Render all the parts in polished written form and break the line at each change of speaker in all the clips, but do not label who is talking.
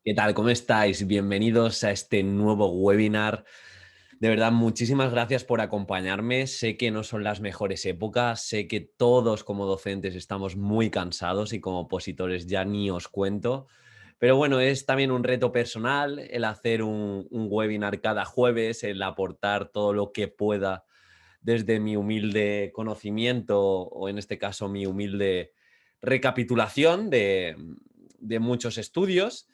¿Qué tal? ¿Cómo estáis? Bienvenidos a este nuevo webinar. De verdad, muchísimas gracias por acompañarme. Sé que no son las mejores épocas, sé que todos como docentes estamos muy cansados y como opositores ya ni os cuento. Pero bueno, es también un reto personal el hacer un webinar cada jueves, el aportar todo lo que pueda desde mi humilde conocimiento o en este caso mi humilde recapitulación de muchos estudios.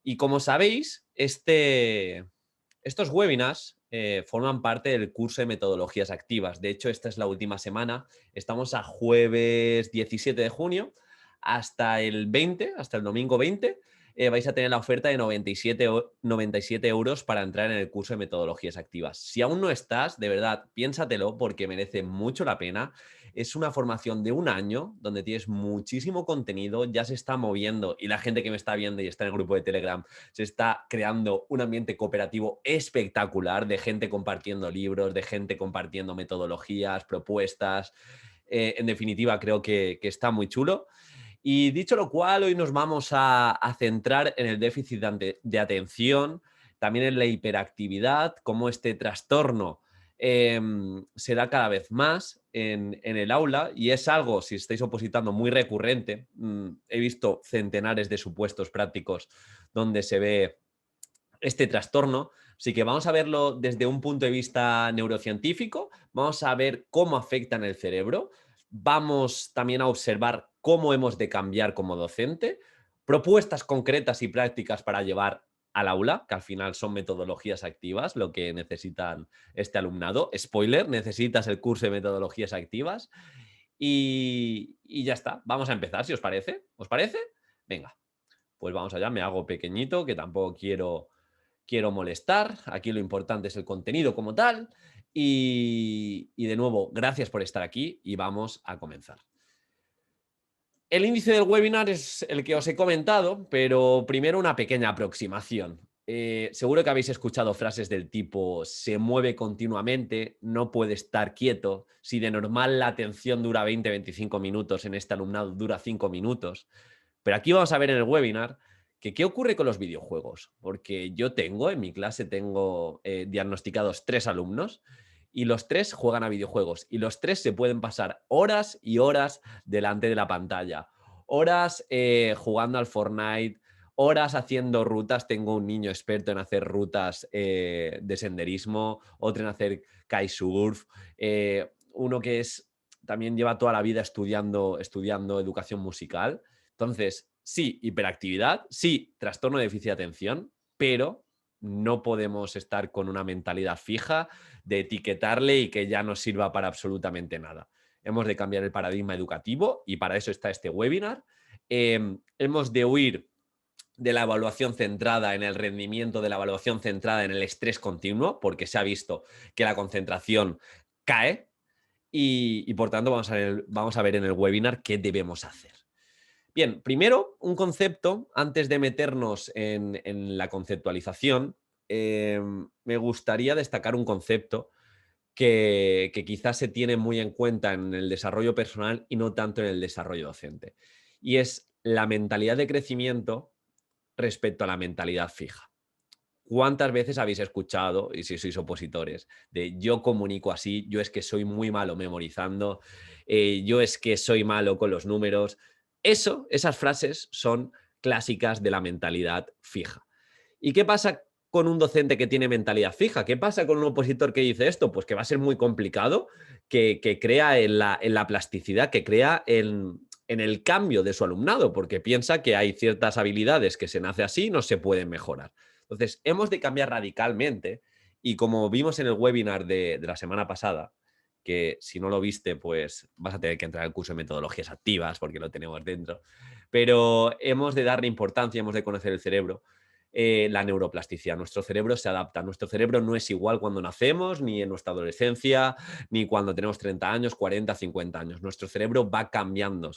Y como sabéis, estos webinars forman parte del curso de metodologías activas. De hecho, esta es la última semana. Estamos a jueves 17 de junio hasta el 20, hasta el domingo 20. Vais a tener la oferta de 97 euros para entrar en el curso de metodologías activas. Si aún no estás, de verdad, piénsatelo porque merece mucho la pena. Es una formación de un año donde tienes muchísimo contenido, ya se está moviendo y la gente que me está viendo y está en el grupo de Telegram se está creando un ambiente cooperativo espectacular de gente compartiendo libros, de gente compartiendo metodologías, propuestas. En definitiva, creo que está muy chulo. Y dicho lo cual, hoy nos vamos a centrar en el déficit de atención, también en la hiperactividad, cómo este trastorno se da cada vez más en el aula y es algo, si estáis opositando, muy recurrente. He visto centenares de supuestos prácticos donde se ve este trastorno. Así que vamos a verlo desde un punto de vista neurocientífico, vamos a ver cómo afecta en el cerebro, vamos también a observar cómo hemos de cambiar como docente, propuestas concretas y prácticas para llevar al aula, que al final son metodologías activas, lo que necesitan este alumnado. Spoiler, necesitas el curso de metodologías activas y ya está. Vamos a empezar, si os parece. ¿Os parece? Venga, pues vamos allá, me hago pequeñito, que tampoco quiero molestar. Aquí lo importante es el contenido como tal. Y de nuevo, gracias por estar aquí y vamos a comenzar. El índice del webinar es el que os he comentado, pero primero una pequeña aproximación. Seguro que habéis escuchado frases del tipo se mueve continuamente, no puede estar quieto, si de normal la atención dura 20-25 minutos, en este alumnado dura 5 minutos. Pero aquí vamos a ver en el webinar que qué ocurre con los videojuegos, porque yo en mi clase tengo diagnosticados 3 alumnos y los 3 juegan a videojuegos y los 3 se pueden pasar horas y horas delante de la pantalla, horas jugando al Fortnite, horas haciendo rutas. Tengo un niño experto en hacer rutas de senderismo, otro en hacer kitesurf, uno que también lleva toda la vida estudiando educación musical. Entonces, sí, hiperactividad, sí, trastorno de déficit de atención, pero no podemos estar con una mentalidad fija de etiquetarle y que ya no sirva para absolutamente nada. Hemos de cambiar el paradigma educativo y para eso está este webinar. Hemos de huir de la evaluación centrada en el rendimiento, de la evaluación centrada en el estrés continuo, porque se ha visto que la concentración cae y por tanto vamos a ver en el webinar qué debemos hacer. Bien, primero un concepto, antes de meternos en la conceptualización, me gustaría destacar un concepto que quizás se tiene muy en cuenta en el desarrollo personal y no tanto en el desarrollo docente. Y es la mentalidad de crecimiento respecto a la mentalidad fija. ¿Cuántas veces habéis escuchado, y si sois opositores, de yo comunico así, yo es que soy muy malo memorizando, yo es que soy malo con los números? Esas frases son clásicas de la mentalidad fija. ¿Y qué pasa con un docente que tiene mentalidad fija? ¿Qué pasa con un opositor que dice esto? Pues que va a ser muy complicado, que crea en la plasticidad, que crea en el cambio de su alumnado, porque piensa que hay ciertas habilidades que se nace así y no se pueden mejorar. Entonces, hemos de cambiar radicalmente y como vimos en el webinar de la semana pasada, que si no lo viste, pues vas a tener que entrar al curso de metodologías activas porque lo tenemos dentro, pero hemos de darle importancia, hemos de conocer el cerebro, la neuroplasticidad. Nuestro cerebro se adapta, nuestro cerebro no es igual cuando nacemos, ni en nuestra adolescencia, ni cuando tenemos 30 años, 40, 50 años. Nuestro cerebro va cambiando,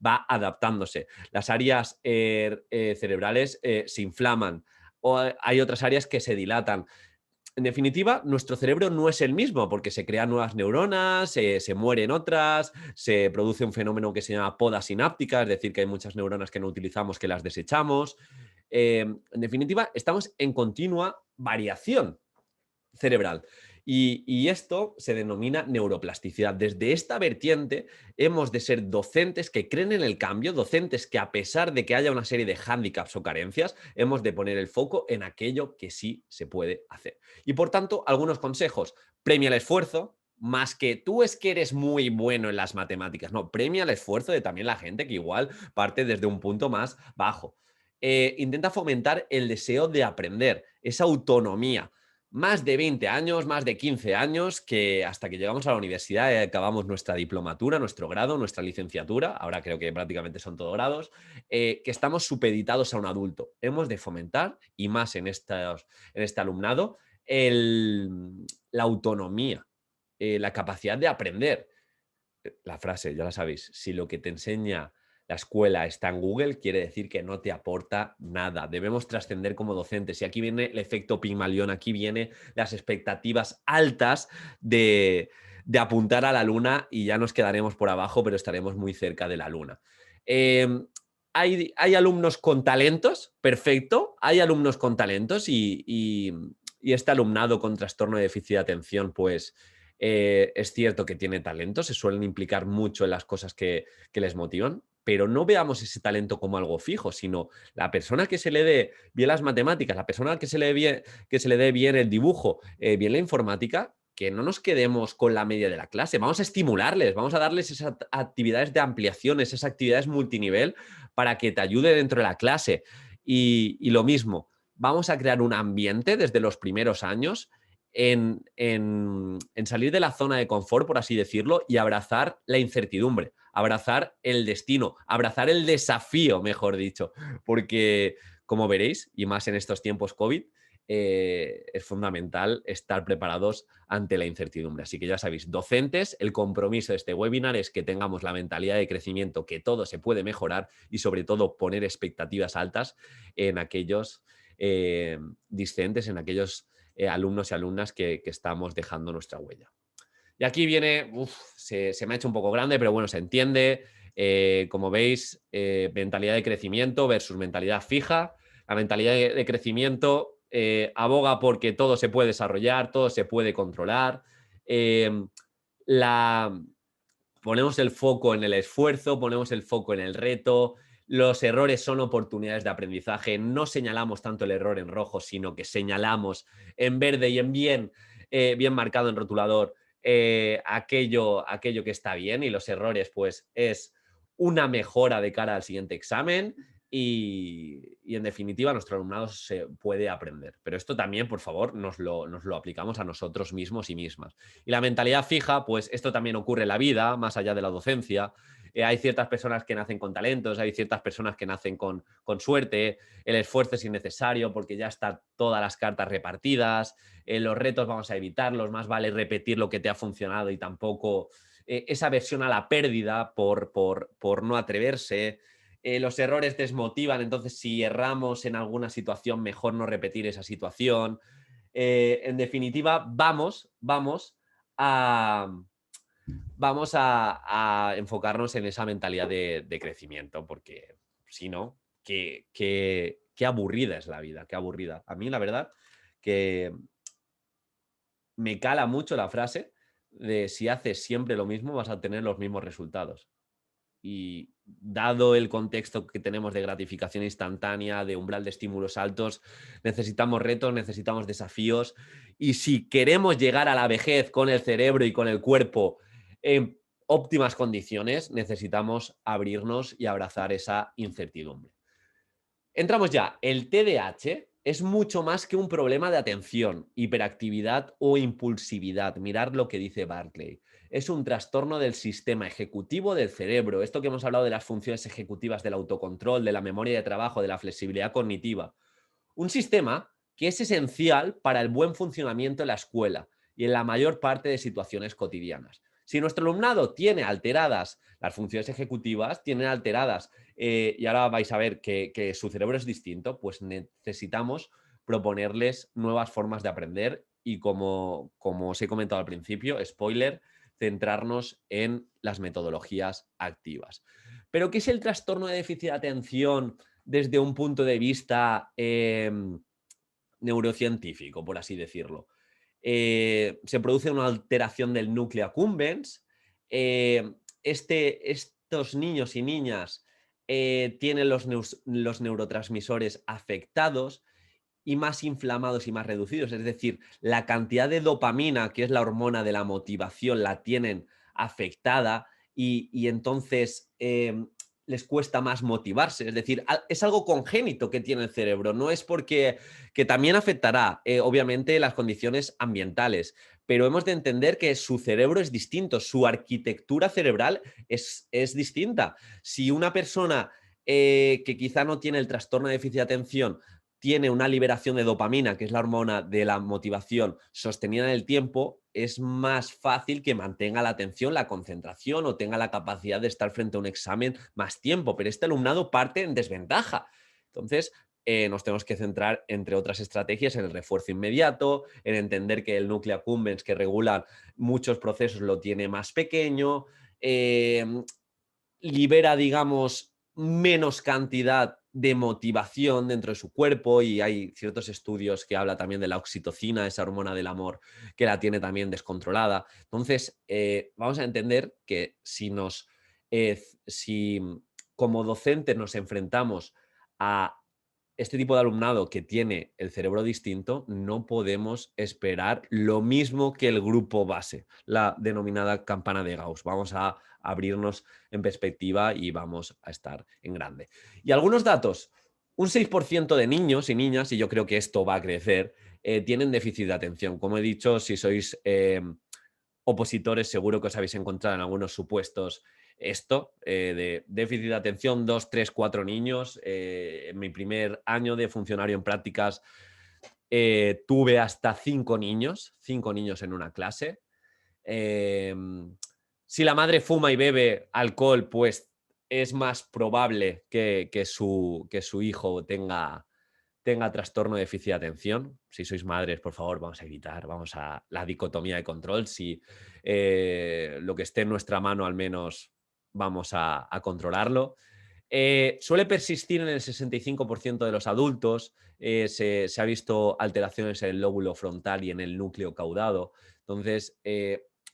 va adaptándose. Las áreas cerebrales se inflaman, o hay otras áreas que se dilatan. En definitiva, nuestro cerebro no es el mismo porque se crean nuevas neuronas, se mueren otras, se produce un fenómeno que se llama poda sináptica, es decir, que hay muchas neuronas que no utilizamos, que las desechamos. En definitiva, estamos en continua variación cerebral. Y esto se denomina neuroplasticidad. Desde esta vertiente hemos de ser docentes que creen en el cambio, docentes que a pesar de que haya una serie de hándicaps o carencias, hemos de poner el foco en aquello que sí se puede hacer. Y por tanto, algunos consejos. Premia el esfuerzo, más que tú es que eres muy bueno en las matemáticas. No, premia el esfuerzo de también la gente que igual parte desde un punto más bajo. Intenta fomentar el deseo de aprender, esa autonomía más de 20 años, más de 15 años, que hasta que llegamos a la universidad acabamos nuestra diplomatura, nuestro grado, nuestra licenciatura, ahora creo que prácticamente son todos grados, que estamos supeditados a un adulto. Hemos de fomentar, y más en este alumnado, la autonomía, la capacidad de aprender. La frase, ya la sabéis, si lo que te enseña la escuela está en Google, quiere decir que no te aporta nada. Debemos trascender como docentes. Y aquí viene el efecto Pigmalión, aquí viene las expectativas altas de apuntar a la luna y ya nos quedaremos por abajo, pero estaremos muy cerca de la luna. Eh, hay alumnos con talentos, perfecto. Hay alumnos con talentos y este alumnado con trastorno de déficit de atención, pues es cierto que tiene talento, se suelen implicar mucho en las cosas que les motivan, pero no veamos ese talento como algo fijo, sino la persona que se le dé bien las matemáticas, la persona que se le dé bien el dibujo, bien la informática, que no nos quedemos con la media de la clase, vamos a estimularles, vamos a darles esas actividades de ampliación, esas actividades multinivel para que te ayude dentro de la clase. Y lo mismo, vamos a crear un ambiente desde los primeros años en salir de la zona de confort, por así decirlo, y abrazar la incertidumbre, abrazar el destino, abrazar el desafío, mejor dicho, porque como veréis, y más en estos tiempos COVID, es fundamental estar preparados ante la incertidumbre. Así que ya sabéis, docentes, el compromiso de este webinar es que tengamos la mentalidad de crecimiento, que todo se puede mejorar y sobre todo poner expectativas altas en aquellos discentes, en aquellos alumnos y alumnas que estamos dejando nuestra huella. Y aquí viene, se me ha hecho un poco grande, pero bueno, se entiende. Como veis, mentalidad de crecimiento versus mentalidad fija. La mentalidad de crecimiento aboga porque todo se puede desarrollar, todo se puede controlar. Eh, la, Ponemos el foco en el esfuerzo, ponemos el foco en el reto. Los errores son oportunidades de aprendizaje. No señalamos tanto el error en rojo, sino que señalamos en verde y en bien marcado en rotulador aquello que está bien, y los errores pues es una mejora de cara al siguiente examen y en definitiva nuestro alumnado se puede aprender. Pero esto también, por favor, nos lo aplicamos a nosotros mismos y mismas. Y la mentalidad fija, pues esto también ocurre en la vida, más allá de la docencia. Hay ciertas personas que nacen con talentos, hay ciertas personas que nacen con suerte, el esfuerzo es innecesario porque ya están todas las cartas repartidas, los retos vamos a evitarlos, más vale repetir lo que te ha funcionado y tampoco esa aversión a la pérdida por no atreverse. Los errores desmotivan, entonces si erramos en alguna situación, mejor no repetir esa situación. En definitiva, a, vamos a enfocarnos en esa mentalidad de crecimiento, porque si no, qué aburrida es la vida, qué aburrida. A mí, la verdad, que me cala mucho la frase de si haces siempre lo mismo, vas a tener los mismos resultados. Y dado el contexto que tenemos de gratificación instantánea, de umbral de estímulos altos, necesitamos retos, necesitamos desafíos. Y si queremos llegar a la vejez con el cerebro y con el cuerpo en óptimas condiciones, necesitamos abrirnos y abrazar esa incertidumbre. Entramos ya. El TDAH es mucho más que un problema de atención, hiperactividad o impulsividad. Mirad lo que dice Barclay. Es un trastorno del sistema ejecutivo del cerebro. Esto que hemos hablado de las funciones ejecutivas del autocontrol, de la memoria de trabajo, de la flexibilidad cognitiva. Un sistema que es esencial para el buen funcionamiento de la escuela y en la mayor parte de situaciones cotidianas. Si nuestro alumnado tiene alteradas las funciones ejecutivas, tiene alteradas, y ahora vais a ver que su cerebro es distinto, pues necesitamos proponerles nuevas formas de aprender y como os he comentado al principio, spoiler, centrarnos en las metodologías activas. ¿Pero qué es el trastorno de déficit de atención desde un punto de vista neurocientífico, por así decirlo. Se produce una alteración del núcleo accumbens. eh, Estos niños y niñas tienen los neurotransmisores afectados y más inflamados y más reducidos. Es decir, la cantidad de dopamina, que es la hormona de la motivación, la tienen afectada y entonces les cuesta más motivarse. Es decir, es algo congénito que tiene el cerebro. No es porque que también afectará, obviamente, las condiciones ambientales, pero hemos de entender que su cerebro es distinto, su arquitectura cerebral es distinta. Si una persona que quizá no tiene el trastorno de déficit de atención tiene una liberación de dopamina, que es la hormona de la motivación, sostenida en el tiempo, es más fácil que mantenga la atención, la concentración o tenga la capacidad de estar frente a un examen más tiempo. Pero este alumnado parte en desventaja. Entonces, nos tenemos que centrar, entre otras estrategias, en el refuerzo inmediato, en entender que el núcleo accumbens que regula muchos procesos lo tiene más pequeño, libera, digamos, menos cantidad de motivación dentro de su cuerpo y hay ciertos estudios que habla también de la oxitocina, esa hormona del amor, que la tiene también descontrolada. Entonces, vamos a entender que si como docentes nos enfrentamos a este tipo de alumnado que tiene el cerebro distinto, no podemos esperar lo mismo que el grupo base, la denominada campana de Gauss. Vamos a abrirnos en perspectiva y vamos a estar en grande. Y algunos datos. Un 6% de niños y niñas, y yo creo que esto va a crecer, tienen déficit de atención. Como he dicho, si sois opositores, seguro que os habéis encontrado en algunos supuestos esto, de déficit de atención, 2, 3, 4 niños. En mi primer año de funcionario en prácticas tuve hasta 5 niños en una clase. Eh, si la madre fuma y bebe alcohol, pues es más probable que su hijo tenga trastorno de déficit de atención. Si sois madres, por favor, vamos a evitar, vamos a la dicotomía de control. Si lo que esté en nuestra mano, al menos vamos a controlarlo. Suele persistir en el 65% de los adultos. Se ha visto alteraciones en el lóbulo frontal y en el núcleo caudado. Entonces,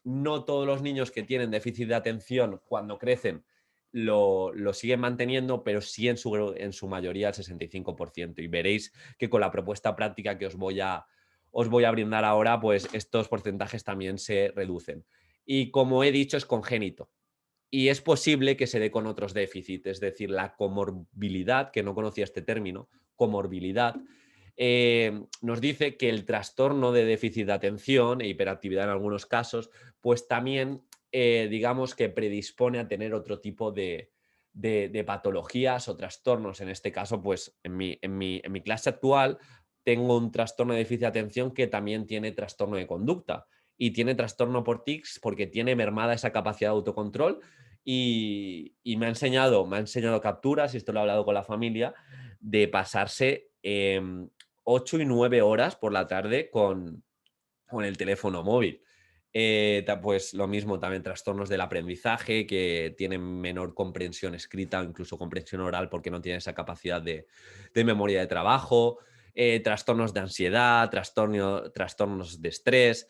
no todos los niños que tienen déficit de atención cuando crecen lo siguen manteniendo, pero sí en su mayoría el 65%. Y veréis que con la propuesta práctica que os voy a brindar ahora, pues estos porcentajes también se reducen. Y como he dicho, es congénito. Y es posible que se dé con otros déficits, es decir, la comorbilidad, que no conocía este término, comorbilidad, nos dice que el trastorno de déficit de atención e hiperactividad en algunos casos, pues también digamos que predispone a tener otro tipo de patologías o trastornos. En este caso, pues en mi clase actual tengo un trastorno de déficit de atención que también tiene trastorno de conducta y tiene trastorno por tics porque tiene mermada esa capacidad de autocontrol y me ha enseñado capturas, y esto lo he hablado con la familia, de pasarse 8 y 9 horas por la tarde con el teléfono móvil. Pues lo mismo, también trastornos del aprendizaje que tienen menor comprensión escrita, incluso comprensión oral, porque no tienen esa capacidad de memoria de trabajo, trastornos de ansiedad, trastornos de estrés.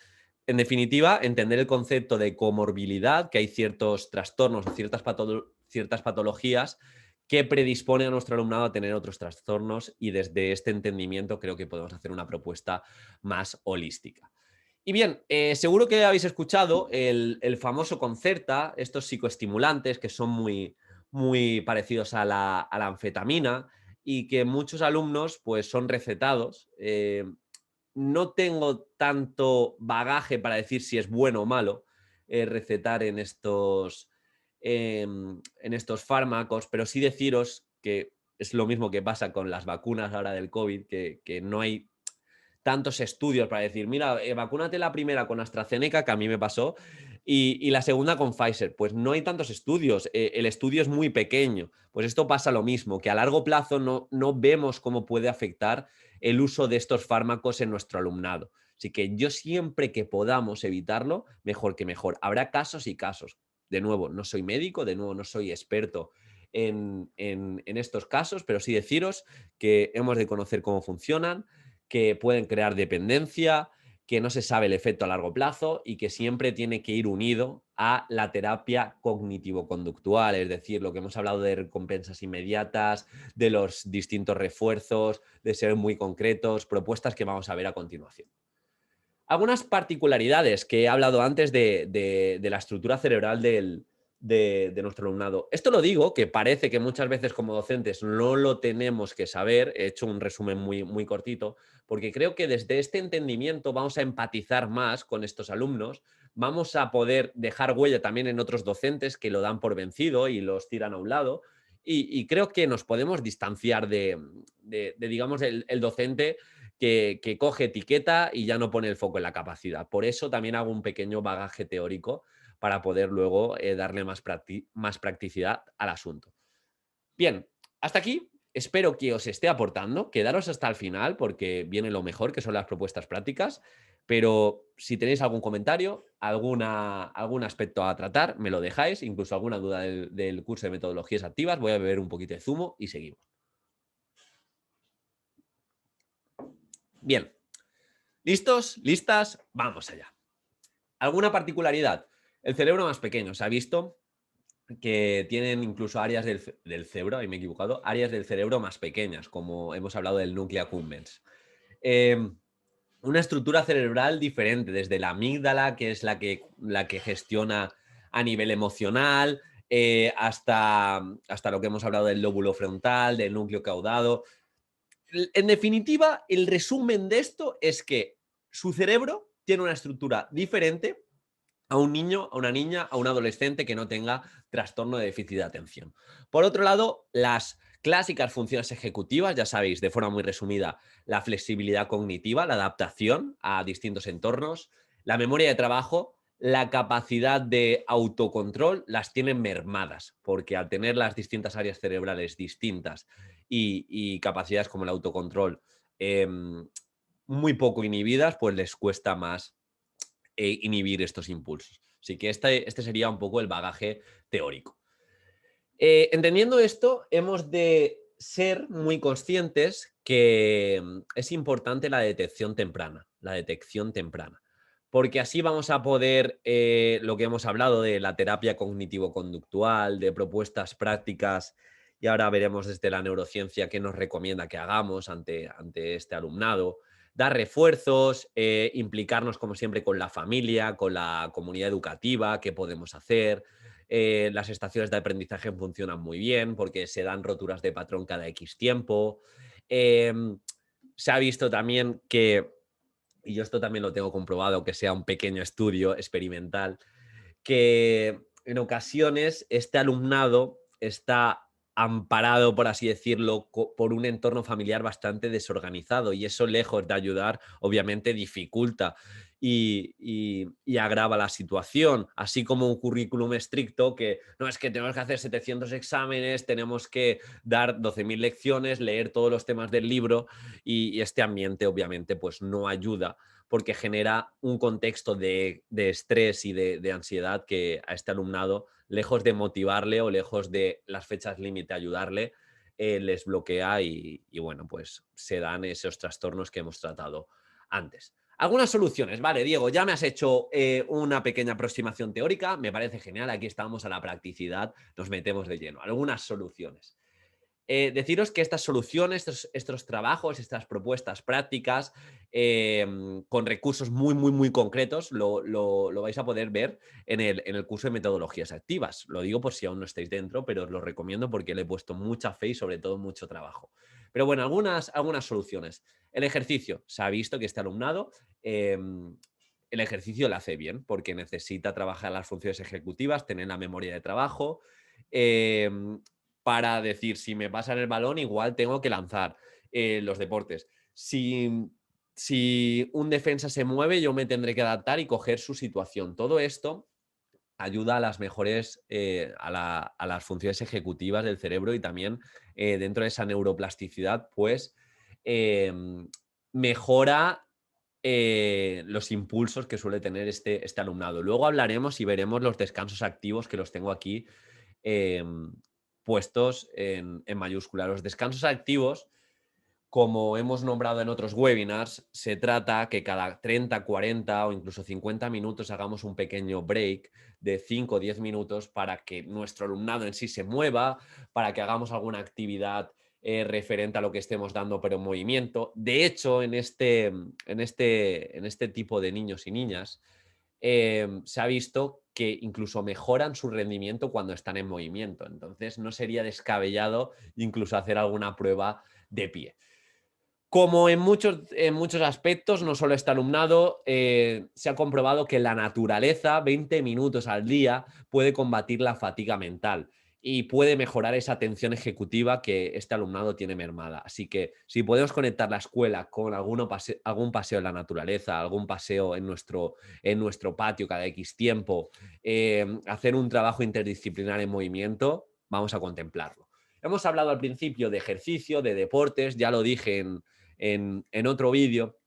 En definitiva, entender el concepto de comorbilidad, que hay ciertos trastornos o ciertas patologías que predisponen a nuestro alumnado a tener otros trastornos, y desde este entendimiento creo que podemos hacer una propuesta más holística. Y bien, seguro que habéis escuchado el famoso Concerta, estos psicoestimulantes que son muy, muy parecidos a la anfetamina y que muchos alumnos pues son recetados. No tengo tanto bagaje para decir si es bueno o malo recetar en estos fármacos, pero sí deciros que es lo mismo que pasa con las vacunas ahora del COVID, que no hay tantos estudios para decir, mira, vacúnate la primera con AstraZeneca, que a mí me pasó, y la segunda con Pfizer. Pues no hay tantos estudios, el estudio es muy pequeño. Pues esto pasa lo mismo, que a largo plazo no vemos cómo puede afectar el uso de estos fármacos en nuestro alumnado. Así que yo siempre que podamos evitarlo, mejor que mejor. Habrá casos y casos. De nuevo, no soy médico, de nuevo, no soy experto en estos casos, pero sí deciros que hemos de conocer cómo funcionan, que pueden crear dependencia, que no se sabe el efecto a largo plazo y que siempre tiene que ir unido a la terapia cognitivo-conductual, es decir, lo que hemos hablado de recompensas inmediatas, de los distintos refuerzos, de ser muy concretos, propuestas que vamos a ver a continuación. Algunas particularidades que he hablado antes de la estructura cerebral de nuestro alumnado. Esto lo digo, que parece que muchas veces como docentes no lo tenemos que saber. He hecho un resumen muy cortito, porque creo que desde este entendimiento vamos a empatizar más con estos alumnos, vamos a poder dejar huella también en otros docentes que lo dan por vencido y los tiran a un lado. Y creo que nos podemos distanciar digamos, el docente que coge etiqueta y ya no pone el foco en la capacidad. Por eso también hago un pequeño bagaje teórico para poder luego darle más practicidad al asunto. Bien, hasta aquí. Espero que os esté aportando. Quedaros hasta el final porque viene lo mejor, que son las propuestas prácticas. Pero si tenéis algún comentario, algún aspecto a tratar, me lo dejáis. Incluso alguna duda del curso de metodologías activas. Voy a beber un poquito de zumo y seguimos. Bien, ¿listos? ¿Listas? Vamos allá. ¿Alguna particularidad? El cerebro más pequeño. Se ha visto que tienen incluso áreas del cerebro, ahí me he equivocado, áreas del cerebro más pequeñas, como hemos hablado del núcleo accumbens. Una estructura cerebral diferente, desde la amígdala, que es la que gestiona a nivel emocional, hasta lo que hemos hablado del lóbulo frontal, del núcleo caudado. En definitiva, el resumen de esto es que su cerebro tiene una estructura diferente a un niño, a una niña, a un adolescente que no tenga trastorno de déficit de atención. Por otro lado, las clásicas funciones ejecutivas, ya sabéis, de forma muy resumida, la flexibilidad cognitiva, la adaptación a distintos entornos, la memoria de trabajo, la capacidad de autocontrol, las tienen mermadas, porque al tener las distintas áreas cerebrales distintas y capacidades como el autocontrol muy poco inhibidas, pues les cuesta más inhibir estos impulsos. Así que este sería un poco el bagaje teórico. Entendiendo esto, hemos de ser muy conscientes que es importante la detección temprana, porque así vamos a poder, lo que hemos hablado de la terapia cognitivo-conductual, de propuestas prácticas, y ahora veremos desde la neurociencia qué nos recomienda que hagamos ante este alumnado, dar refuerzos, implicarnos como siempre con la familia, con la comunidad educativa, qué podemos hacer. Las estaciones de aprendizaje funcionan muy bien porque se dan roturas de patrón cada X tiempo. Se ha visto también que, y yo esto también lo tengo comprobado, que sea un pequeño estudio experimental, que en ocasiones este alumnado está amparado, por así decirlo, por un entorno familiar bastante desorganizado y eso, lejos de ayudar, obviamente dificulta y agrava la situación, así como un currículum estricto que no es que tenemos que hacer 700 exámenes, tenemos que dar 12.000 lecciones, leer todos los temas del libro y este ambiente obviamente pues no ayuda porque genera un contexto de estrés y de ansiedad que a este alumnado, lejos de motivarle o lejos de las fechas límite ayudarle, les bloquea y bueno, pues se dan esos trastornos que hemos tratado antes. Algunas soluciones, vale, Diego, ya me has hecho una pequeña aproximación teórica, me parece genial, aquí estamos a la practicidad, nos metemos de lleno. Algunas soluciones. Deciros que estas soluciones, estos trabajos, estas propuestas prácticas, con recursos muy concretos, lo vais a poder ver en el curso de metodologías activas. Lo digo por si aún no estáis dentro, pero os lo recomiendo porque le he puesto mucha fe y sobre todo mucho trabajo. Pero bueno, algunas soluciones. El ejercicio. Se ha visto que este alumnado el ejercicio lo hace bien porque necesita trabajar las funciones ejecutivas, tener la memoria de trabajo, para decir, si me pasan el balón, igual tengo que lanzar los deportes. Si un defensa se mueve, yo me tendré que adaptar y coger su situación. Todo esto ayuda a las mejores, a las funciones ejecutivas del cerebro y también dentro de esa neuroplasticidad, pues mejora los impulsos que suele tener este alumnado. Luego hablaremos y veremos los descansos activos que los tengo aquí puestos en mayúscula. Los descansos activos, como hemos nombrado en otros webinars, se trata que cada 30, 40 o incluso 50 minutos hagamos un pequeño break de 5 o 10 minutos para que nuestro alumnado en sí se mueva, para que hagamos alguna actividad referente a lo que estemos dando, pero en movimiento. De hecho, en este tipo de niños y niñas, se ha visto que incluso mejoran su rendimiento cuando están en movimiento. Entonces, no sería descabellado incluso hacer alguna prueba de pie. Como en muchos aspectos, no solo este alumnado, se ha comprobado que la naturaleza, 20 minutos al día, puede combatir la fatiga mental y puede mejorar esa atención ejecutiva que este alumnado tiene mermada. Así que si podemos conectar la escuela con algún paseo en la naturaleza, algún paseo en nuestro patio cada X tiempo, hacer un trabajo interdisciplinar en movimiento, vamos a contemplarlo. Hemos hablado al principio de ejercicio, de deportes, ya lo dije en otro vídeo.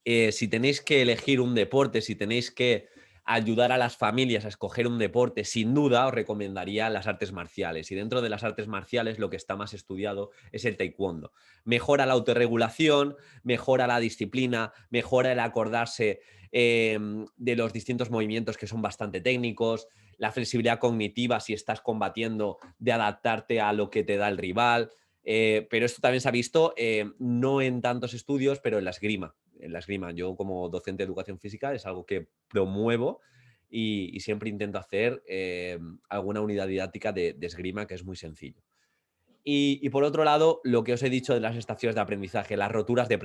Si tenéis que elegir un deporte, si tenéis que ayudar a las familias a escoger un deporte, sin duda os recomendaría las artes marciales. Y dentro de las artes marciales lo que está más estudiado es el taekwondo. Mejora la autorregulación, mejora la disciplina, mejora el acordarse de los distintos movimientos que son bastante técnicos, la flexibilidad cognitiva si estás combatiendo, de adaptarte a lo que te da el rival. Pero esto también se ha visto no en tantos estudios, pero en la esgrima. Yo como docente de educación física es algo que promuevo y siempre intento hacer alguna unidad didáctica de esgrima, que es muy sencillo. Y por otro lado, lo que os he dicho de las estaciones de aprendizaje, las roturas de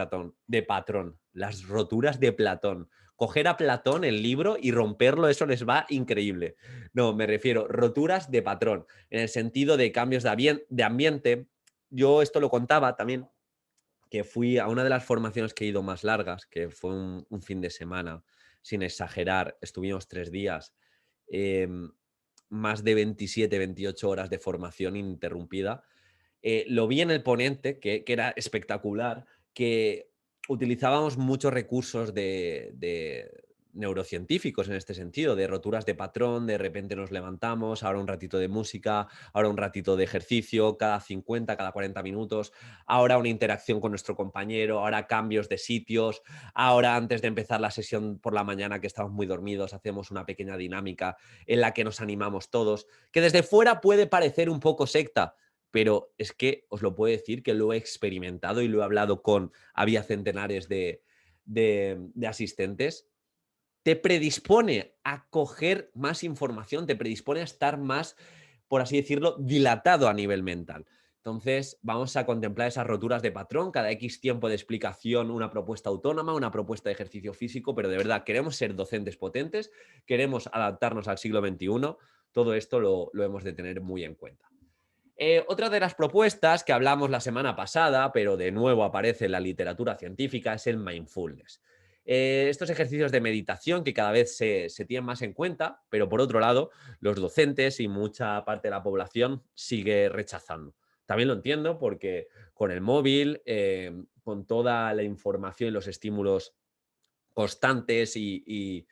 patrón, las roturas de Platón. Coger a Platón el libro y romperlo, eso les va increíble. No, me refiero roturas de patrón, en el sentido de cambios de ambiente. Yo esto lo contaba también, que fui a una de las formaciones que he ido más largas, que fue un fin de semana, sin exagerar, estuvimos 3 días, em, más de 27, 28 horas de formación ininterrumpida. Lo vi en el ponente, que era espectacular, que utilizábamos muchos recursos de neurocientíficos en este sentido, de roturas de patrón, de repente nos levantamos, ahora un ratito de música, ahora un ratito de ejercicio, cada 50, cada 40 minutos, ahora una interacción con nuestro compañero, ahora cambios de sitios, ahora antes de empezar la sesión por la mañana que estamos muy dormidos, hacemos una pequeña dinámica en la que nos animamos todos, que desde fuera puede parecer un poco secta, pero es que os lo puedo decir que lo he experimentado y lo he hablado había centenares de asistentes. Te predispone a coger más información, te predispone a estar más, por así decirlo, dilatado a nivel mental. Entonces, vamos a contemplar esas roturas de patrón, cada X tiempo de explicación, una propuesta autónoma, una propuesta de ejercicio físico, pero de verdad, queremos ser docentes potentes, queremos adaptarnos al siglo XXI, todo esto lo hemos de tener muy en cuenta. Otra de las propuestas que hablamos la semana pasada, pero de nuevo aparece en la literatura científica, es el mindfulness. Estos ejercicios de meditación que cada vez se tienen más en cuenta, pero por otro lado, los docentes y mucha parte de la población sigue rechazando. También lo entiendo porque con el móvil, con toda la información y los estímulos constantes y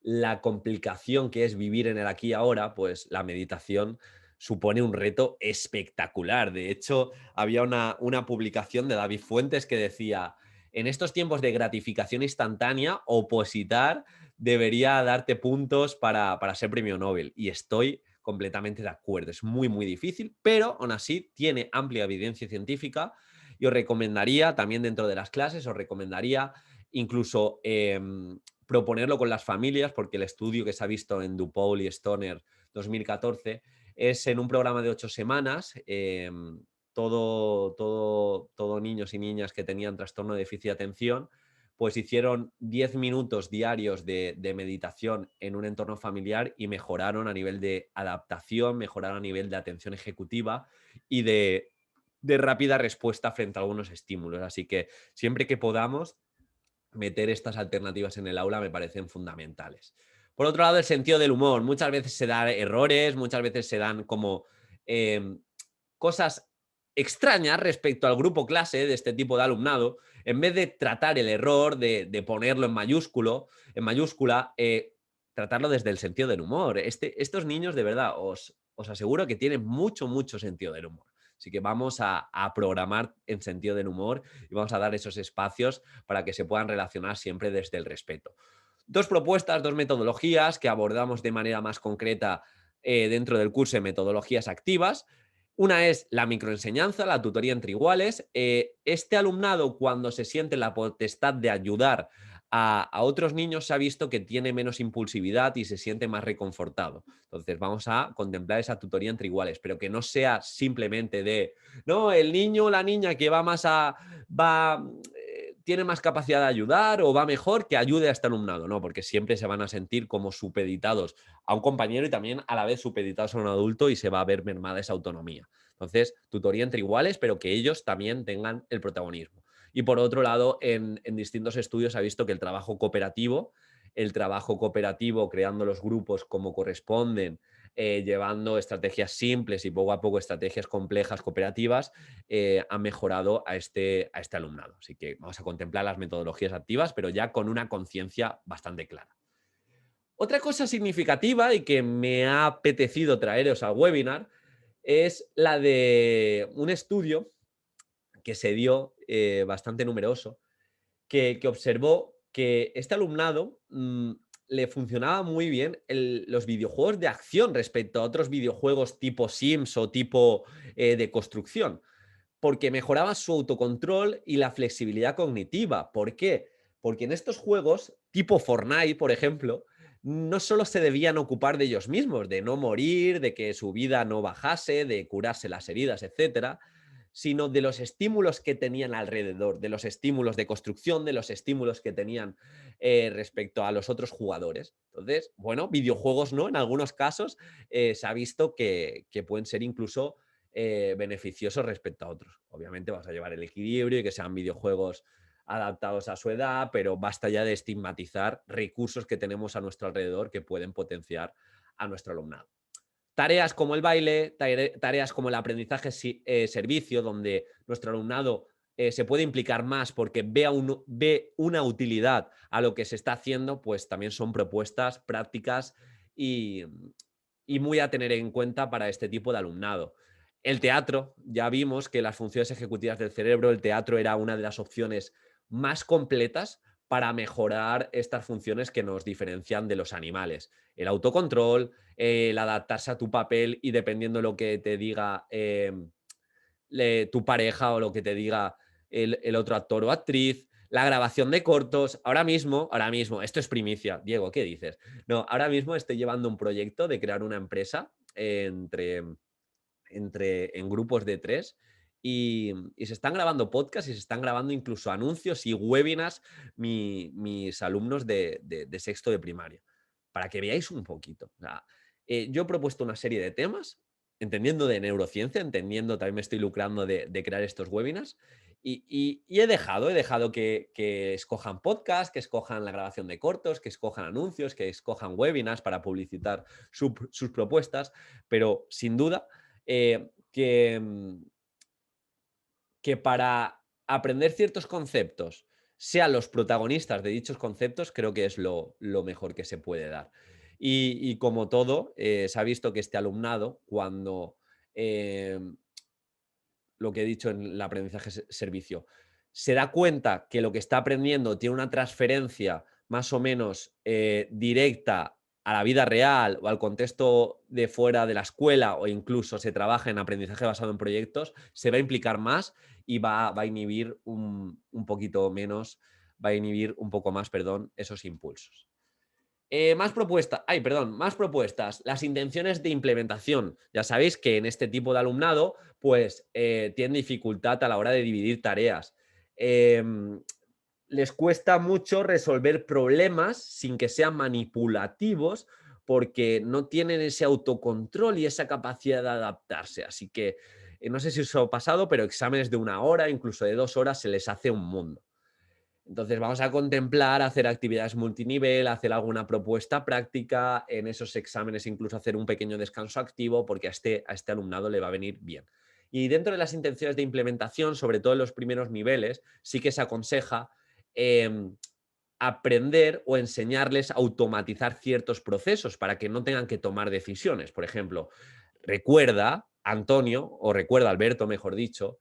la complicación que es vivir en el aquí y ahora, pues la meditación supone un reto espectacular. De hecho, había una publicación de David Fuentes que decía: en estos tiempos de gratificación instantánea, opositar debería darte puntos para ser premio Nobel. Y estoy completamente de acuerdo. Es muy, muy difícil, pero aún así tiene amplia evidencia científica y os recomendaría, también dentro de las clases, os recomendaría incluso proponerlo con las familias, porque el estudio que se ha visto en DuPaul y Stoner 2014 es en un programa de 8 semanas. Todo niños y niñas que tenían trastorno de déficit de atención, pues hicieron 10 minutos diarios de meditación en un entorno familiar y mejoraron a nivel de adaptación, mejoraron a nivel de atención ejecutiva y de rápida respuesta frente a algunos estímulos. Así que siempre que podamos, meter estas alternativas en el aula me parecen fundamentales. Por otro lado, el sentido del humor. Muchas veces se dan errores, muchas veces se dan como eh, cosas extrañas respecto al grupo clase de este tipo de alumnado. En vez de tratar el error, de ponerlo en mayúscula, tratarlo desde el sentido del humor. Estos niños, de verdad, os aseguro que tiene mucho, mucho sentido del humor. Así que vamos a programar en sentido del humor y vamos a dar esos espacios para que se puedan relacionar siempre desde el respeto. Dos propuestas, dos metodologías que abordamos de manera más concreta dentro del curso de metodologías activas. Una es la microenseñanza, la tutoría entre iguales. Este alumnado, cuando se siente la potestad de ayudar a otros niños, se ha visto que tiene menos impulsividad y se siente más reconfortado. Entonces, vamos a contemplar esa tutoría entre iguales, pero que no sea simplemente de, no, el niño o la niña que va más a, va, tiene más capacidad de ayudar o va mejor, que ayude a este alumnado, no, porque siempre se van a sentir como supeditados a un compañero y también a la vez supeditados a un adulto y se va a ver mermada esa autonomía. Entonces, tutoría entre iguales, pero que ellos también tengan el protagonismo. Y por otro lado, en distintos estudios se ha visto que el trabajo cooperativo creando los grupos como corresponden, llevando estrategias simples y poco a poco estrategias complejas cooperativas, han mejorado a este alumnado. Así que vamos a contemplar las metodologías activas, pero ya con una conciencia bastante clara. Otra cosa significativa y que me ha apetecido traeros al webinar es la de un estudio que se dio bastante numeroso, que observó que este alumnado le funcionaba muy bien los videojuegos de acción respecto a otros videojuegos tipo Sims o tipo de construcción, porque mejoraba su autocontrol y la flexibilidad cognitiva. ¿Por qué? Porque en estos juegos, tipo Fortnite, por ejemplo, no solo se debían ocupar de ellos mismos, de no morir, de que su vida no bajase, de curarse las heridas, etcétera, sino de los estímulos que tenían alrededor, de los estímulos de construcción, de los estímulos que tenían respecto a los otros jugadores. Entonces, bueno, videojuegos no, en algunos casos se ha visto que pueden ser incluso beneficiosos respecto a otros. Obviamente vas a llevar el equilibrio y que sean videojuegos adaptados a su edad, pero basta ya de estigmatizar recursos que tenemos a nuestro alrededor que pueden potenciar a nuestro alumnado. Tareas como el baile, tareas como el aprendizaje servicio, donde nuestro alumnado se puede implicar más porque ve una utilidad a lo que se está haciendo, pues también son propuestas prácticas y, y muy a tener en cuenta para este tipo de alumnado. El teatro, ya vimos que las funciones ejecutivas del cerebro, el teatro era una de las opciones más completas para mejorar estas funciones que nos diferencian de los animales. El autocontrol, el adaptarse a tu papel y dependiendo de lo que te diga tu pareja o lo que te diga el otro actor o actriz, la grabación de cortos. Ahora mismo, esto es primicia. Diego, ¿qué dices? No, ahora mismo estoy llevando un proyecto de crear una empresa en grupos de 3 y se están grabando podcasts y se están grabando incluso anuncios y webinars mis alumnos de sexto de primaria, para que veáis un poquito. O sea, yo he propuesto una serie de temas, entendiendo de neurociencia, entendiendo, también me estoy lucrando de crear estos webinars y he dejado que escojan podcasts, que escojan la grabación de cortos, que escojan anuncios, que escojan webinars para publicitar sus propuestas, pero sin duda eh, que, que para aprender ciertos conceptos sean los protagonistas de dichos conceptos, creo que es lo mejor que se puede dar. Y como todo, se ha visto que este alumnado, cuando eh, lo que he dicho en el aprendizaje servicio, se da cuenta que lo que está aprendiendo tiene una transferencia más o menos directa a la vida real o al contexto de fuera de la escuela o incluso se trabaja en aprendizaje basado en proyectos, se va a implicar más y va a inhibir un poquito menos, va a inhibir un poco más, perdón, esos impulsos. Más propuestas. Las intenciones de implementación. Ya sabéis que en este tipo de alumnado, pues tienen dificultad a la hora de dividir tareas. Les cuesta mucho resolver problemas sin que sean manipulativos porque no tienen ese autocontrol y esa capacidad de adaptarse. Así que no sé si os ha pasado, pero exámenes de 1 hora, incluso de 2 horas, se les hace un mundo. Entonces vamos a contemplar hacer actividades multinivel, hacer alguna propuesta práctica, en esos exámenes incluso hacer un pequeño descanso activo porque a este alumnado le va a venir bien. Y dentro de las intenciones de implementación, sobre todo en los primeros niveles, sí que se aconseja aprender o enseñarles a automatizar ciertos procesos para que no tengan que tomar decisiones. Por ejemplo, recuerda, Antonio, o recuerda, Alberto, mejor dicho,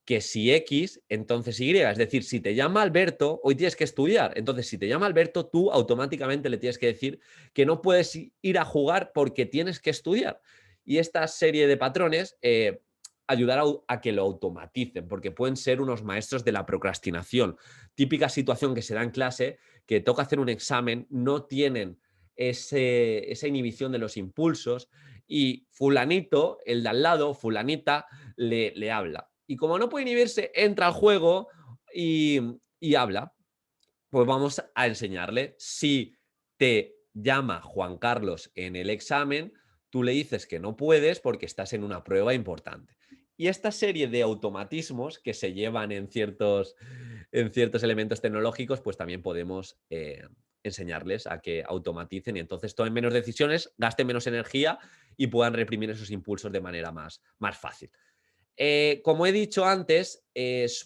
que si X, entonces Y. Es decir, si te llama Alberto, hoy tienes que estudiar. Entonces, si te llama Alberto, tú automáticamente le tienes que decir que no puedes ir a jugar porque tienes que estudiar. Y esta serie de patrones ayudará a que lo automaticen, porque pueden ser unos maestros de la procrastinación. Típica situación que se da en clase, que toca hacer un examen, no tienen esa inhibición de los impulsos y fulanito, el de al lado, fulanita, le habla. Y como no puede inhibirse, entra al juego y habla. Pues vamos a enseñarle. Si te llama Juan Carlos en el examen, tú le dices que no puedes porque estás en una prueba importante. Y esta serie de automatismos que se llevan en ciertos elementos tecnológicos, pues también podemos enseñarles a que automaticen y entonces tomen menos decisiones, gasten menos energía y puedan reprimir esos impulsos de manera más fácil. Como he dicho antes,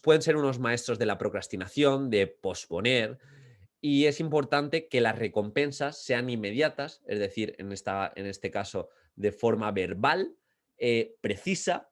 pueden ser unos maestros de la procrastinación, de posponer, y es importante que las recompensas sean inmediatas, es decir, en este caso de forma verbal, precisa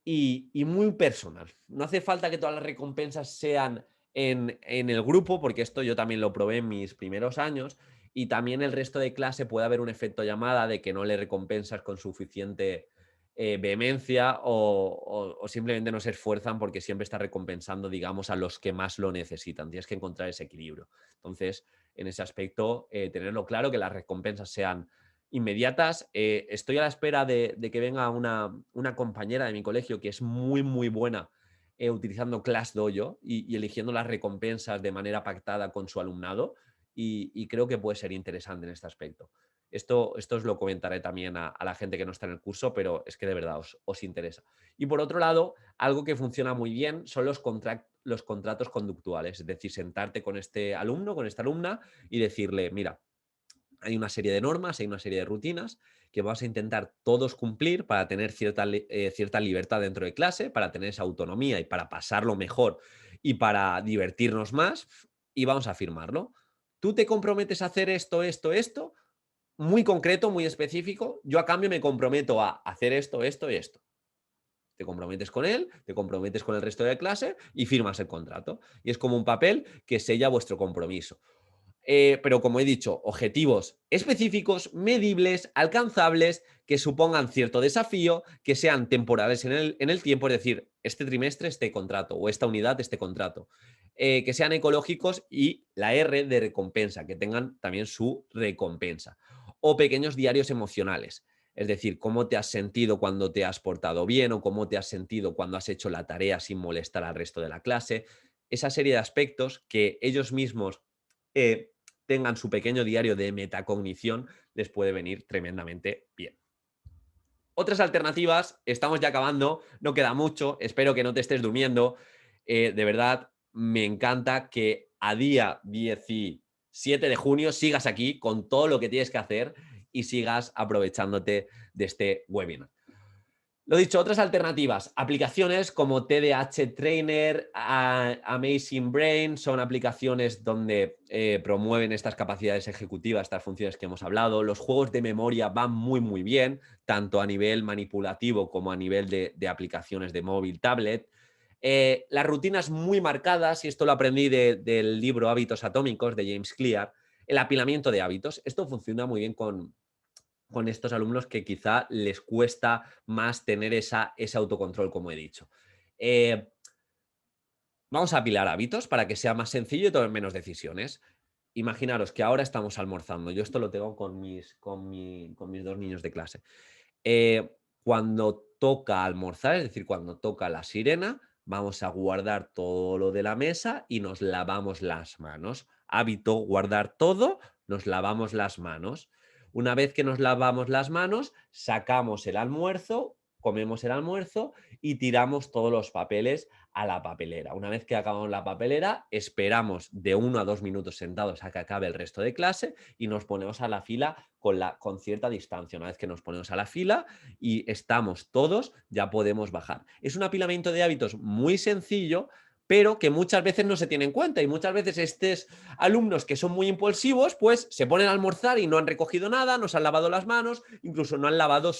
y muy personal. No hace falta que todas las recompensas sean en el grupo, porque esto yo también lo probé en mis primeros años, y también el resto de clase puede haber un efecto llamada de que no le recompensas con suficiente vehemencia o simplemente no se esfuerzan porque siempre está recompensando, digamos, a los que más lo necesitan. Tienes que encontrar ese equilibrio. Entonces, en ese aspecto, tenerlo claro, que las recompensas sean inmediatas. Estoy a la espera de que venga una compañera de mi colegio que es muy, muy buena utilizando ClassDojo y eligiendo las recompensas de manera pactada con su alumnado y creo que puede ser interesante en este aspecto. Esto os lo comentaré también a la gente que no está en el curso, pero es que de verdad os interesa. Y por otro lado, algo que funciona muy bien son los contratos conductuales, es decir, sentarte con este alumno, con esta alumna y decirle, mira, hay una serie de normas, hay una serie de rutinas que vamos a intentar todos cumplir para tener cierta libertad dentro de clase, para tener esa autonomía y para pasarlo mejor y para divertirnos más y vamos a firmarlo. Tú te comprometes a hacer esto, esto, esto, muy concreto, muy específico. Yo a cambio me comprometo a hacer esto, esto y esto. Te comprometes con él, te comprometes con el resto de clase y firmas el contrato. Y es como un papel que sella vuestro compromiso. Pero como he dicho, objetivos específicos, medibles, alcanzables, que supongan cierto desafío, que sean temporales en el tiempo, es decir, este trimestre este contrato o esta unidad este contrato, que sean ecológicos y la R de recompensa, que tengan también su recompensa. O pequeños diarios emocionales, es decir, cómo te has sentido cuando te has portado bien o cómo te has sentido cuando has hecho la tarea sin molestar al resto de la clase. Esa serie de aspectos que ellos mismos tengan su pequeño diario de metacognición, les puede venir tremendamente bien. Otras alternativas, estamos ya acabando, no queda mucho, espero que no te estés durmiendo. De verdad, me encanta que a día 17 de junio sigas aquí con todo lo que tienes que hacer y sigas aprovechándote de este webinar. Lo dicho, otras alternativas, aplicaciones como TDAH Trainer, Amazing Brain, son aplicaciones donde promueven estas capacidades ejecutivas, estas funciones que hemos hablado. Los juegos de memoria van muy, muy bien, tanto a nivel manipulativo como a nivel de aplicaciones de móvil, tablet. Las rutinas muy marcadas, y esto lo aprendí del libro Hábitos Atómicos de James Clear, el apilamiento de hábitos. Esto funciona muy bien con estos alumnos que quizá les cuesta más tener ese autocontrol, como he dicho. Vamos a apilar hábitos para que sea más sencillo y tomar menos decisiones. Imaginaros que ahora estamos almorzando. Yo esto lo tengo con mis dos niños de clase. Cuando toca almorzar, es decir, cuando toca la sirena, vamos a guardar todo lo de la mesa y nos lavamos las manos. Hábito, guardar todo, nos lavamos las manos. Una vez que nos lavamos las manos, sacamos el almuerzo, comemos el almuerzo y tiramos todos los papeles a la papelera. Una vez que acabamos la papelera, esperamos de 1 a 2 minutos sentados a que acabe el resto de clase y nos ponemos a la fila con cierta distancia. Una vez que nos ponemos a la fila y estamos todos, ya podemos bajar. Es un apilamiento de hábitos muy sencillo, pero que muchas veces no se tiene en cuenta y muchas veces estos alumnos que son muy impulsivos, pues se ponen a almorzar y no han recogido nada, no se han lavado las manos, incluso no han lavado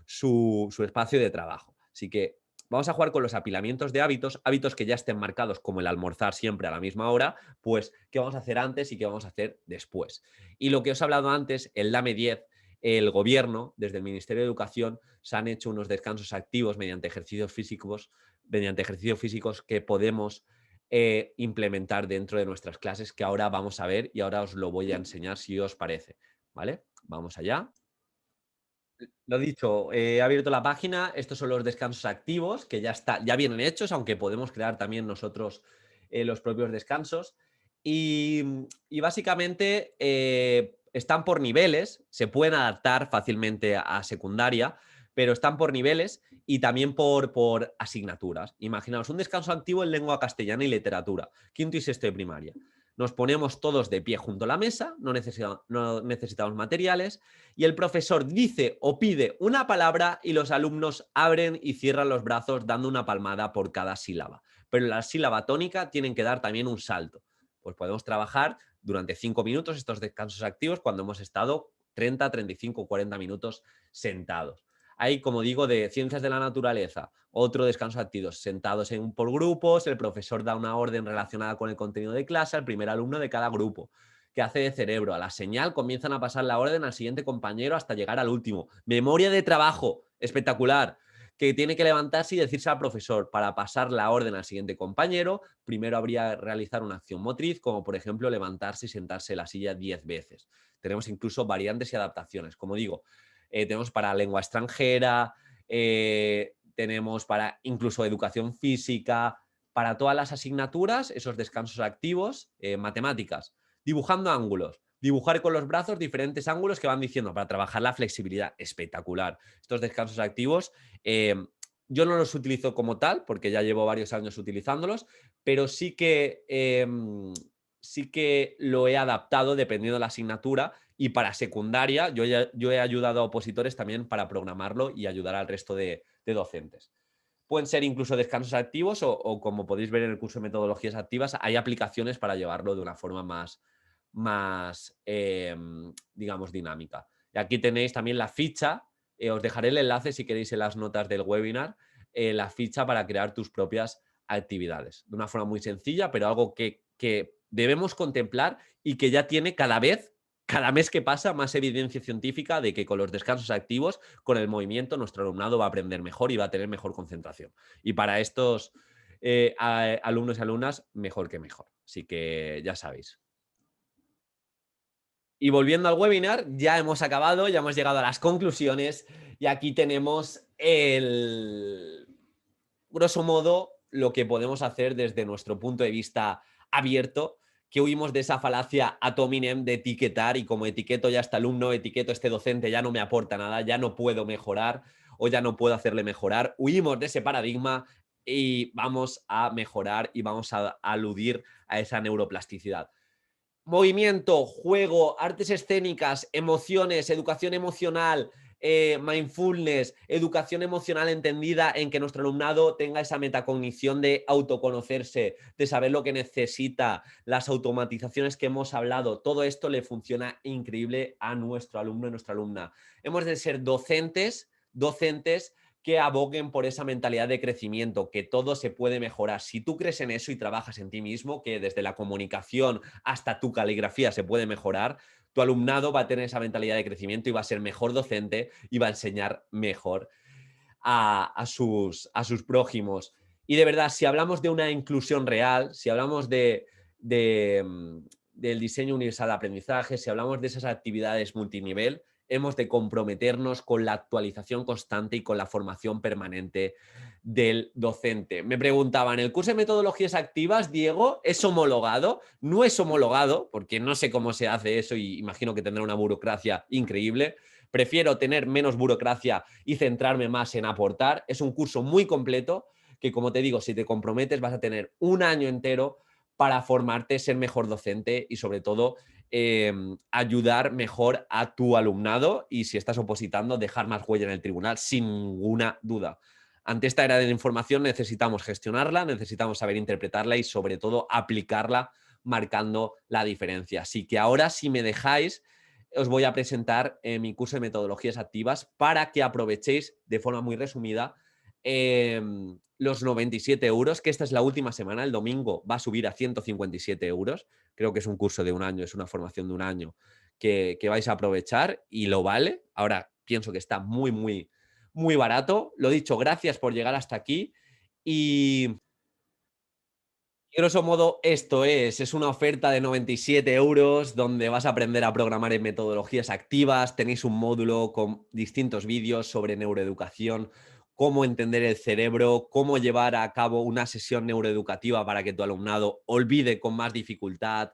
su espacio de trabajo. Así que vamos a jugar con los apilamientos de hábitos, hábitos que ya estén marcados, como el almorzar siempre a la misma hora, pues qué vamos a hacer antes y qué vamos a hacer después. Y lo que os he hablado antes, el Dame 10, el gobierno, desde el Ministerio de Educación, se han hecho unos descansos activos mediante ejercicios físicos que podemos implementar dentro de nuestras clases, que ahora vamos a ver y ahora os lo voy a enseñar si os parece. ¿Vale? Vamos allá. Lo dicho, he abierto la página, estos son los descansos activos que ya vienen hechos, aunque podemos crear también nosotros los propios descansos. Y básicamente están por niveles, se pueden adaptar fácilmente a secundaria, pero están por niveles y también por asignaturas. Imaginaos un descanso activo en lengua castellana y literatura, quinto y sexto de primaria. Nos ponemos todos de pie junto a la mesa, no necesitamos materiales, y el profesor dice o pide una palabra y los alumnos abren y cierran los brazos dando una palmada por cada sílaba. Pero en la sílaba tónica tienen que dar también un salto. Pues podemos trabajar durante 5 minutos estos descansos activos cuando hemos estado 30, 35, 40 minutos sentados. Hay, como digo, de ciencias de la naturaleza, otro descanso activo, sentados por grupos, el profesor da una orden relacionada con el contenido de clase al primer alumno de cada grupo, que hace de cerebro. A la señal comienzan a pasar la orden al siguiente compañero hasta llegar al último. Memoria de trabajo, espectacular, que tiene que levantarse y decirse al profesor para pasar la orden al siguiente compañero. Primero habría que realizar una acción motriz, como por ejemplo levantarse y sentarse en la silla 10 veces. Tenemos incluso variantes y adaptaciones. Como digo, tenemos para lengua extranjera, tenemos para incluso educación física, para todas las asignaturas, esos descansos activos, matemáticas, dibujando ángulos, dibujar con los brazos diferentes ángulos que van diciendo para trabajar la flexibilidad. Espectacular. Estos descansos activos, yo no los utilizo como tal, porque ya llevo varios años utilizándolos, pero sí que lo he adaptado dependiendo de la asignatura. Y para secundaria, yo he ayudado a opositores también para programarlo y ayudar al resto de docentes. Pueden ser incluso descansos activos o, como podéis ver en el curso de metodologías activas, hay aplicaciones para llevarlo de una forma más digamos, dinámica. Y aquí tenéis también la ficha. Os dejaré el enlace si queréis en las notas del webinar, la ficha para crear tus propias actividades. De una forma muy sencilla, pero algo que debemos contemplar y que ya tiene cada mes que pasa, más evidencia científica de que con los descansos activos, con el movimiento, nuestro alumnado va a aprender mejor y va a tener mejor concentración. Y para estos alumnos y alumnas, mejor que mejor. Así que ya sabéis. Y volviendo al webinar, ya hemos acabado, ya hemos llegado a las conclusiones y aquí tenemos grosso modo, lo que podemos hacer desde nuestro punto de vista abierto, que huimos de esa falacia ad hominem de etiquetar y como etiqueto ya este alumno, etiqueto este docente, ya no me aporta nada, ya no puedo mejorar o ya no puedo hacerle mejorar. Huimos de ese paradigma y vamos a mejorar y vamos a aludir a esa neuroplasticidad. Movimiento, juego, artes escénicas, emociones, educación emocional, mindfulness, educación emocional entendida en que nuestro alumnado tenga esa metacognición de autoconocerse, de saber lo que necesita, las automatizaciones que hemos hablado, todo esto le funciona increíble a nuestro alumno y nuestra alumna. Hemos de ser docentes que aboguen por esa mentalidad de crecimiento, que todo se puede mejorar. Si tú crees en eso y trabajas en ti mismo, que desde la comunicación hasta tu caligrafía se puede mejorar, tu alumnado va a tener esa mentalidad de crecimiento y va a ser mejor docente y va a enseñar mejor a sus prójimos. Y de verdad, si hablamos de una inclusión real, si hablamos del diseño universal de aprendizaje, si hablamos de esas actividades multinivel, hemos de comprometernos con la actualización constante y con la formación permanente del docente. Me preguntaban, ¿el curso de metodologías activas, Diego, es homologado? No es homologado, porque no sé cómo se hace eso y imagino que tendrá una burocracia increíble. Prefiero tener menos burocracia y centrarme más en aportar. Es un curso muy completo que, como te digo, si te comprometes vas a tener un año entero para formarte, ser mejor docente y sobre todo ayudar mejor a tu alumnado y si estás opositando, dejar más huella en el tribunal sin ninguna duda. Ante esta era de la información necesitamos gestionarla, necesitamos saber interpretarla y sobre todo aplicarla marcando la diferencia. Así que ahora, si me dejáis, os voy a presentar mi curso de metodologías activas para que aprovechéis de forma muy resumida los 97 euros, que esta es la última semana, el domingo va a subir a 157 euros. Creo que es un curso de un año, es una formación de un año que vais a aprovechar y lo vale. Ahora pienso que está muy, muy, muy barato. Lo dicho, gracias por llegar hasta aquí y grosso modo, esto es una oferta de 97 euros donde vas a aprender a programar en metodologías activas. Tenéis un módulo con distintos vídeos sobre neuroeducación, cómo entender el cerebro, cómo llevar a cabo una sesión neuroeducativa para que tu alumnado olvide con más dificultad.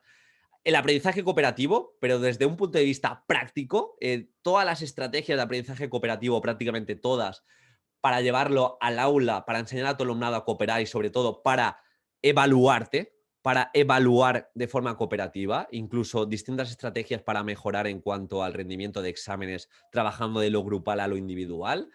El aprendizaje cooperativo, pero desde un punto de vista práctico, todas las estrategias de aprendizaje cooperativo, prácticamente todas, para llevarlo al aula, para enseñar a tu alumnado a cooperar y sobre todo evaluarte, para evaluar de forma cooperativa, incluso distintas estrategias para mejorar en cuanto al rendimiento de exámenes, trabajando de lo grupal a lo individual.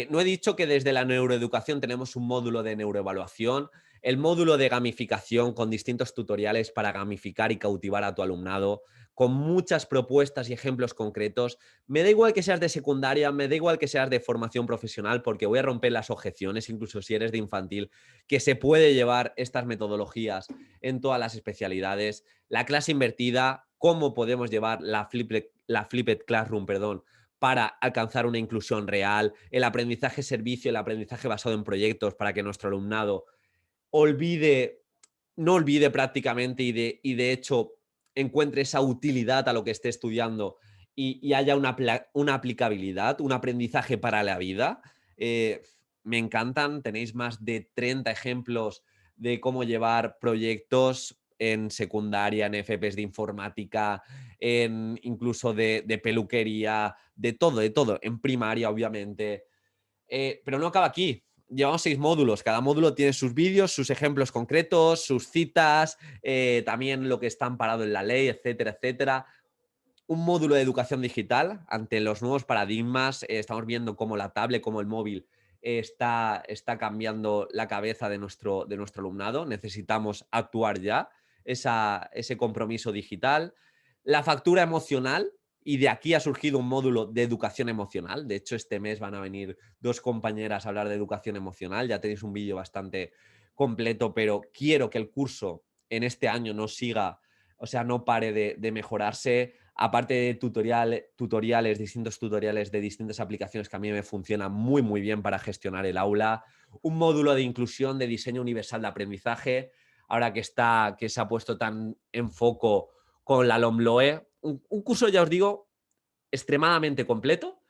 No he dicho que desde la neuroeducación tenemos un módulo de neuroevaluación, el módulo de gamificación con distintos tutoriales para gamificar y cautivar a tu alumnado, con muchas propuestas y ejemplos concretos. Me da igual que seas de secundaria, me da igual que seas de formación profesional, porque voy a romper las objeciones, incluso si eres de infantil, que se puede llevar estas metodologías en todas las especialidades. La clase invertida, cómo podemos llevar la flipped classroom, perdón, para alcanzar una inclusión real, el aprendizaje servicio, el aprendizaje basado en proyectos para que nuestro alumnado olvide, no olvide prácticamente y de hecho encuentre esa utilidad a lo que esté estudiando y haya una aplicabilidad, un aprendizaje para la vida. Me encantan, tenéis más de 30 ejemplos de cómo llevar proyectos en secundaria, en FPs de informática, incluso de peluquería, de todo, en primaria, obviamente. Pero no acaba aquí. Llevamos 6 módulos. Cada módulo tiene sus vídeos, sus ejemplos concretos, sus citas, también lo que está amparado en la ley, etcétera, etcétera. Un módulo de educación digital ante los nuevos paradigmas. Estamos viendo cómo la tablet, cómo el móvil está cambiando la cabeza de nuestro alumnado. Necesitamos actuar ya, ese compromiso digital. La factura emocional, y de aquí ha surgido un módulo de educación emocional. De hecho, este mes van a venir 2 compañeras a hablar de educación emocional. Ya tenéis un vídeo bastante completo, pero quiero que el curso en este año no siga, o sea, no pare de mejorarse. Aparte de tutoriales, distintos tutoriales de distintas aplicaciones que a mí me funcionan muy, muy bien para gestionar el aula. Un módulo de inclusión, de diseño universal de aprendizaje, ahora que se ha puesto tan en foco con la LOMLOE. Un curso, ya os digo, extremadamente completo.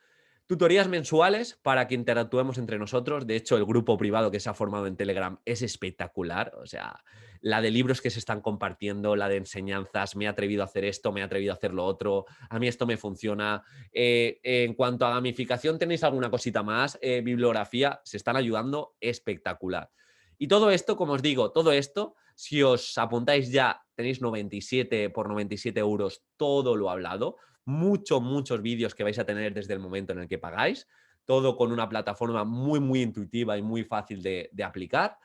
Tutorías mensuales para que interactuemos entre nosotros. De hecho, el grupo privado que se ha formado en Telegram es espectacular. O sea, la de libros que se están compartiendo, la de enseñanzas, me he atrevido a hacer esto, me he atrevido a hacer lo otro, a mí esto me funciona. En cuanto a gamificación, ¿tenéis alguna cosita más? Bibliografía, se están ayudando espectacular. Y todo esto, como os digo, todo esto, si os apuntáis ya, tenéis 97 por 97 euros, todo lo hablado, muchos vídeos que vais a tener desde el momento en el que pagáis, todo con una plataforma muy, muy intuitiva y muy fácil de aplicar.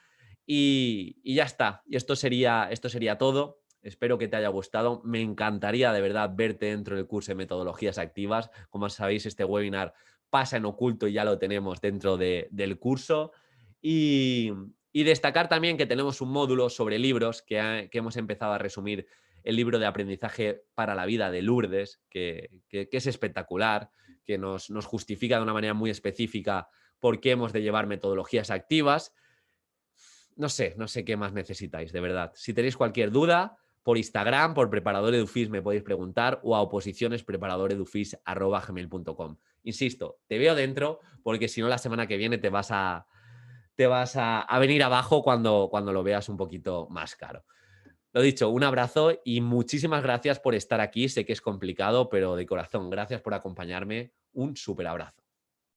Y ya está. Y esto sería todo. Espero que te haya gustado. Me encantaría de verdad verte dentro del curso de metodologías activas. Como sabéis, este webinar pasa en oculto y ya lo tenemos dentro del curso. Y, y destacar también que tenemos un módulo sobre libros que hemos empezado a resumir el libro de aprendizaje para la vida de Lourdes, que es espectacular, que nos justifica de una manera muy específica por qué hemos de llevar metodologías activas. No sé qué más necesitáis, de verdad. Si tenéis cualquier duda, por Instagram, por Preparador Edufis me podéis preguntar o a oposicionespreparadoredufis@gmail.com. Insisto, te veo dentro porque si no la semana que viene te vas a venir abajo cuando lo veas un poquito más caro. Lo dicho, un abrazo y muchísimas gracias por estar aquí. Sé que es complicado, pero de corazón, gracias por acompañarme. Un súper abrazo.